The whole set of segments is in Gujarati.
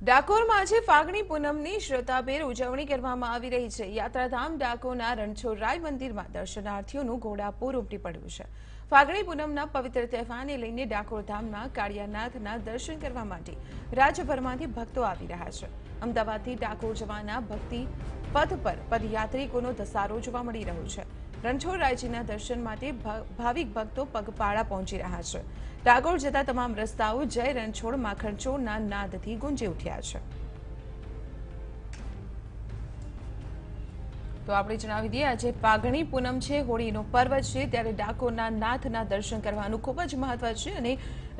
ડાકોરમાં આજે ફાગણી પૂનમની શ્રદ્ધાભેર ઉજવણી કરવામાં આવી રહી છે। યાત્રાધામ ડાકોરના રણછોડરાય મંદિરમાં દર્શનાર્થીઓનું ઘોડાપૂર ઉમટી પડ્યું છે। ફાગણી પૂનમના પવિત્ર તહેવારને લઈને ડાકોર ધામના કાળિયાનાથના દર્શન કરવા માટે રાજ્યભરમાંથી ભક્તો આવી રહ્યા છે। અમદાવાદથી ડાકોર જવાના ભક્તિ પથ પર પદયાત્રિકોનો ધસારો જોવા મળી રહ્યો છે। રણછોડરાયજીના દર્શન માટે ભાવિક ભક્તો પગપાળા પહોંચી રહ્યા છે। ડાકોર જતા તમામ રસ્તાઓ જય રણછોડ માખણચોરના નાદથી ગુંજી ઉઠ્યા છે। તો આપણે જણાવી દઈએ, આજે ફાગણી પૂનમ છે, હોળીનો પર્વ છે, ત્યારે ડાકોરના નાથના દર્શન કરવાનું ખૂબ જ મહત્વ છે અને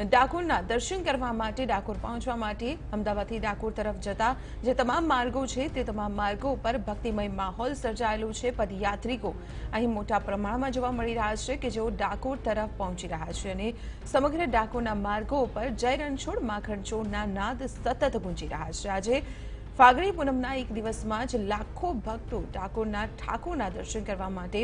ડાકોરના દર્શન કરવા માટે, ડાકોર પહોંચવા માટે અમદાવાદથી ડાકોર તરફ જતા જે તમામ માર્ગો છે તે તમામ માર્ગો ઉપર ભક્તિમય માહોલ સર્જાયેલો છે। પદયાત્રિકો અહીં મોટા પ્રમાણમાં જોવા મળી રહ્યા છે કે જેઓ ડાકોર તરફ પહોંચી રહ્યા છે અને સમગ્ર ડાકોરના માર્ગો ઉપર જય રણછોડ માખણચોરના નાદ સતત ગુંજી રહ્યા છે। આજે ફાગણી પૂનમના એક દિવસમાં જ લાખો ભક્તો ડાકોરના ઠાકોરના દર્શન કરવા માટે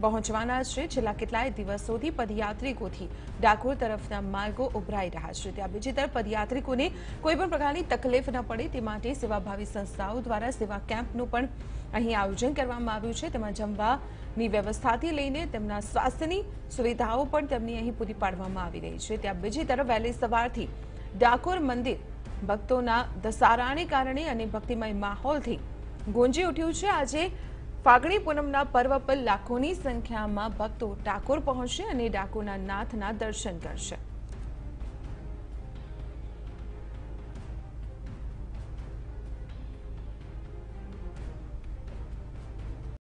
પહોંચવાના છે। છેલ્લા કેટલાય દિવસોથી પદયાત્રિકોથી ડાકોર તરફના માર્ગો ઉભરાઈ રહ્યા છે। ત્યાં બીજી તરફ પદયાત્રિકોને કોઈપણ પ્રકારની તકલીફ ન પડે તે માટે સેવાભાવી સંસ્થાઓ દ્વારા સેવા કેમ્પનું પણ અહીં આયોજન કરવામાં આવ્યું છે। તેમાં જમવાની વ્યવસ્થાથી લઈને તેમના સ્વાસ્થ્યની સુવિધાઓ પણ તેમની અહીં પૂરી પાડવામાં આવી રહી છે। ત્યાં બીજી તરફ વહેલી સવારથી ડાકોર મંદિર ભક્તોના ધસારાને કારણે અને ભક્તિમય માહોલથી ગુંજી ઉઠ્યું છે। આજે ફાગણી પૂનમના પર્વ પર લાખોની સંખ્યામાં ભક્તો ડાકોર પહોંચશે અને ડાકોરના નાથના દર્શન કરશે।